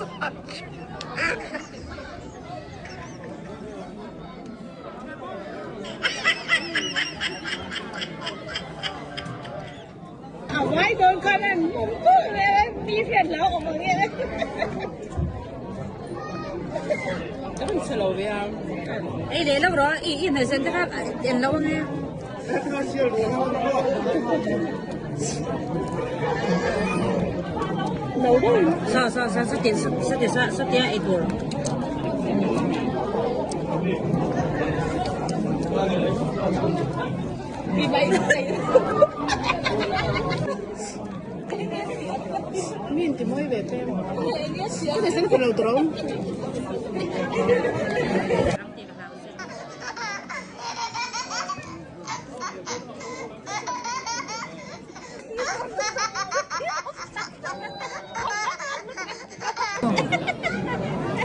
massage. Why don't come and đi thiệt lâu ở mọi người đấy. Cái mình sẽ lâu về Ê để lâu đó, ý này xem chắc là đến lâu nghe. Lâu đấy. Sao tiền ấy thôi. Vì vậy Miente muy bien, pero ¿qué es el otro?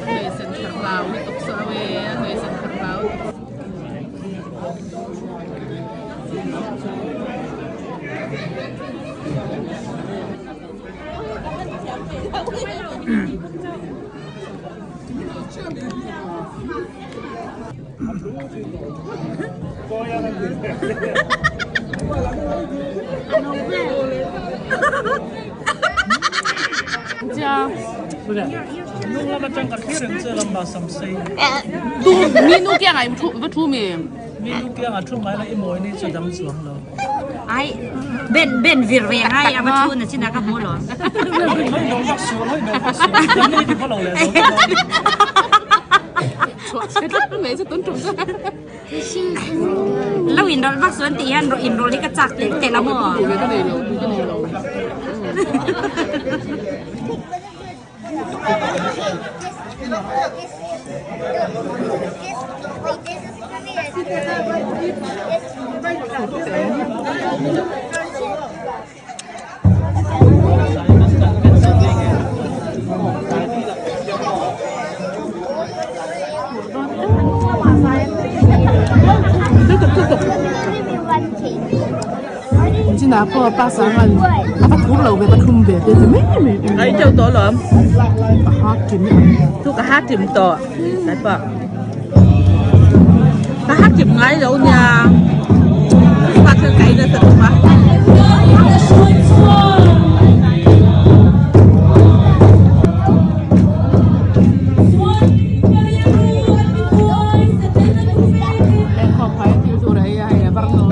Người dân thật vào, tục sợ về người dân thật vào. Ja. Boleh. Nung lama cakap kira dalam bahasa Melayu. Tu minu kia ngai tu mi. Minu kia ngatu mai lah imo ini sedang suang lo. ai ben vir về ngay à mà chun là xin nào mua rồi. Hoi dong bak suang, hoi dong bak suang. Ini di pulau le. Sẽ rất mấy sẽ tốn trùng ra. Lâu in đó bác xuân tí ăn rồi in rồi đi cái chặt để làm mỏ. Cái này lâu, cái này lâu. Chị nào có ba sáng ăn, bắt thú lẩu về bắt thùng về, để gì mấy. Ấy châu tổ lợm. Hát chìm. Thu cả hát chìm tổ. Đấy bờ. Cả hát chìm ngay đâu nha. Bắt cái cây ra thật mà. Em không phải tiêu thụ đấy hay là bắt nó.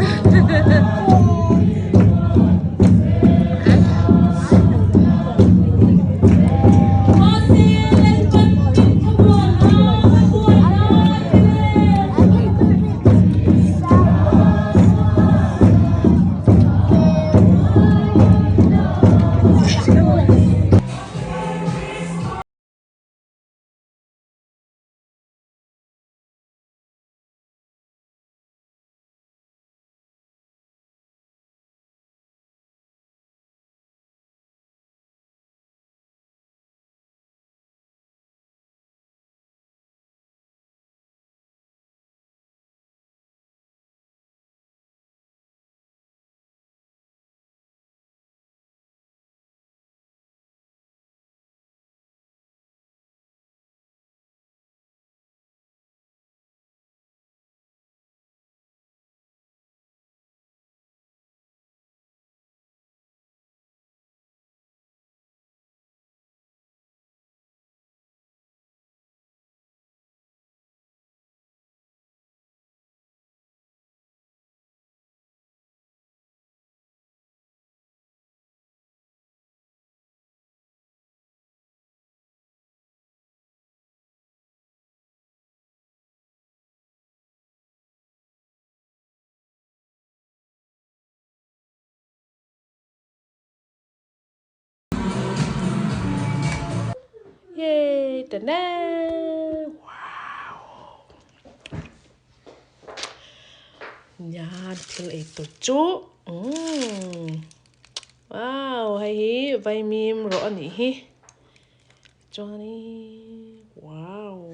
Yay, ta-da! Wow. Yan, til ito chu. Wow, hay hi, vai mim ro ani hi. Johnny. Wow.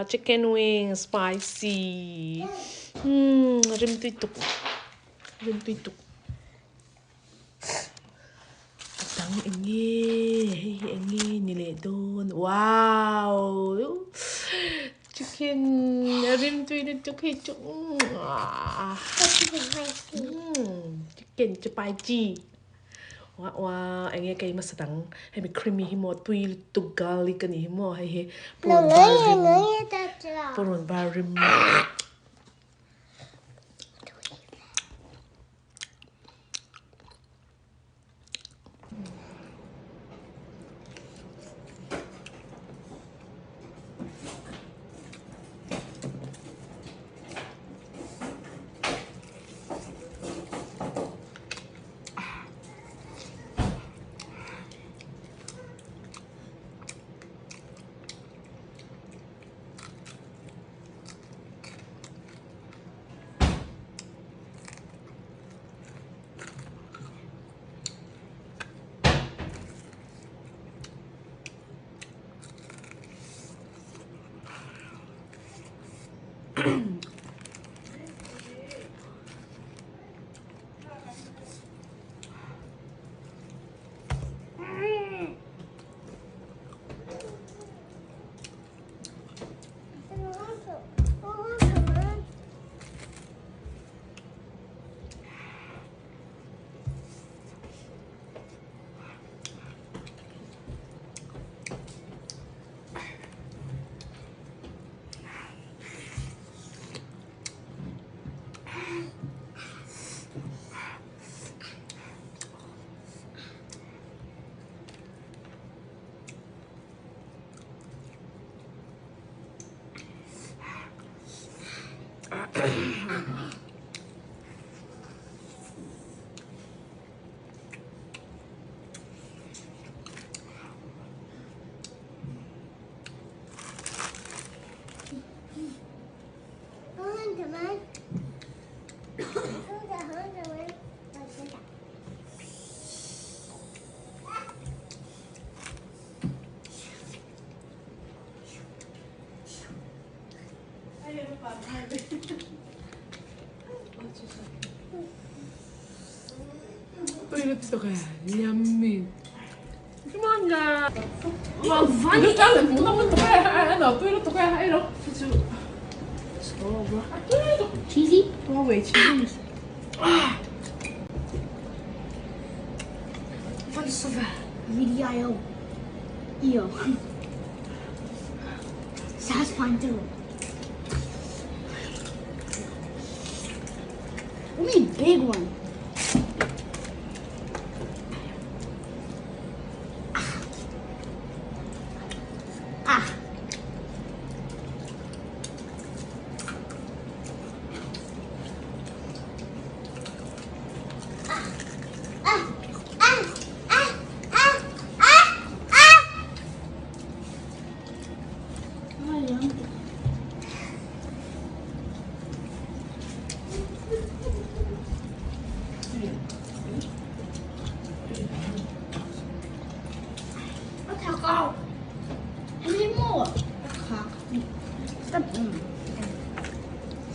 Chicken wing spicy. Rim tuituk. Rim tuituk. Tang ini ngei nile don. Wow. Chicken rim tui nó chúc hay chúc. Chicken chupai chi. Wow, anh nghe cái mà sang hay bị creamy himo tui tu garlic cái này himo hay puron barim. Toilet yummy. Come on, guys. Well, funny. Cheesy? Oh, wait, cheese. Wat is zover? Video. Io. Satisfying too. Only big one.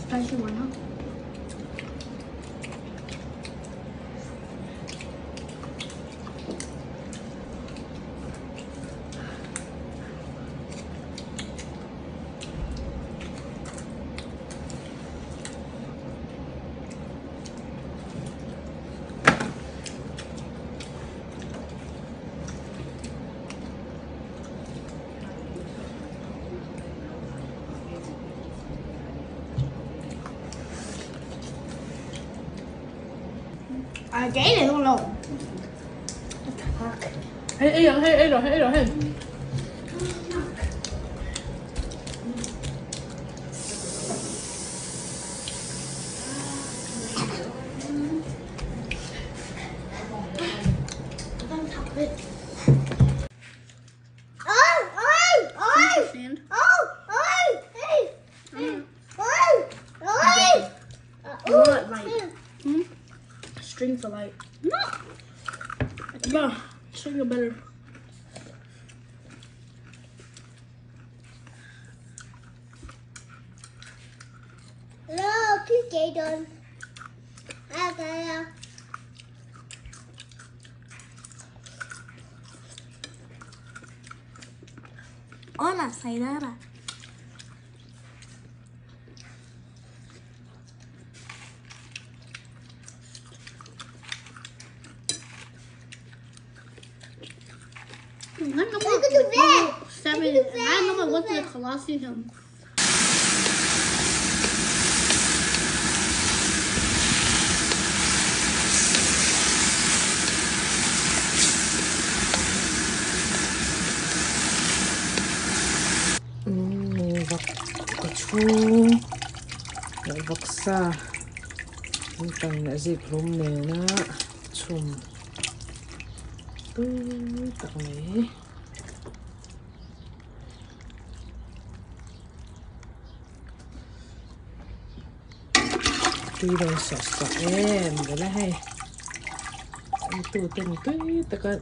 Spicy one, huh? À, cháy này luôn luôn. Hey, rồi. String for light. No. Yeah, string are better. No, cứ chạy đơn. À, kìa. Hola, Saidara. I know what's the Colosseum. vak sa tang na zik rum ne na chum tak mai tui dong sos ta em de la hai tu ten tui ta ka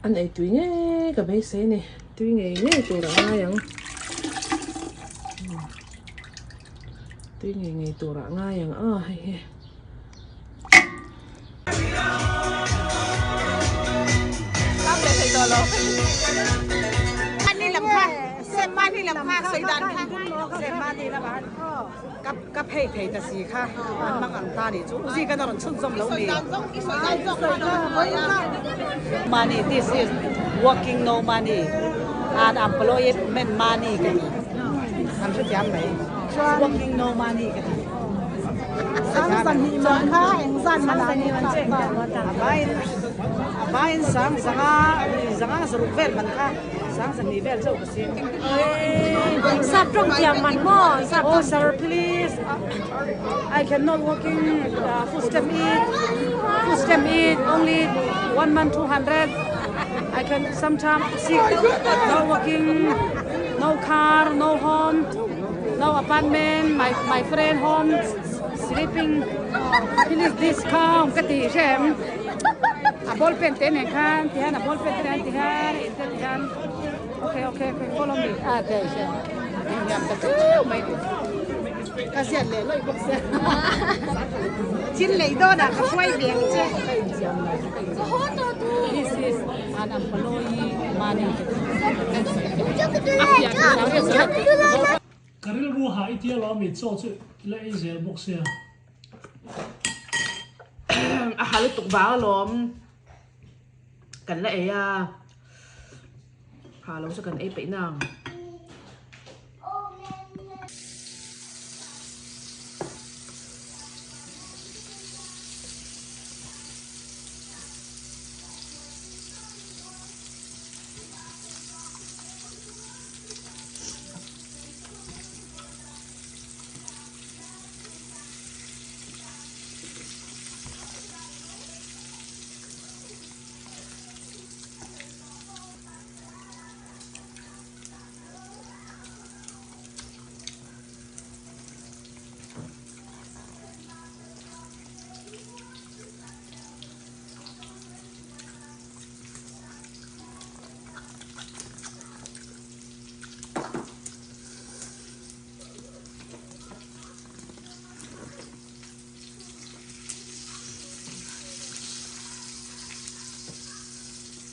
an ai tui nge ka bai se ne tui nge tu ra yang tui nge tu ra nga yang a hai he Mani làm khác, xem mani làm khác, xây đàn khác, xem mani là bạn cấp hay thấy ta gì khác, mang ăn ta đi chú, gì cái đó là chân giống lâu đi. Money, this is working no money, and employment money cái gì, anh sẽ giảm mấy, working no money cái gì. Sáng sớm thì mà khác, sáng sớm thì mà chết Bain sang zanga seru vel man kha sang sang ni vel chau ka sin Sap trong tiang man mo. oh sir please I cannot working food stamp eat only 1 month 200 I can sometimes sick no working no car no home no apartment my friend home sleeping please discount ka ti sem a ball pen ten en kan tihan a ball pen ten tihan tihan okay follow me okay sure nhầm ta tu mày cái gì lệ lôi bốc xe chín lệ đó đã có quay biển chứ this is an employee money Karil ru ha itia lo mi cho chu le i zel bok se a halu tuk ba lom kan la e ya ha lo sa kan e pe nang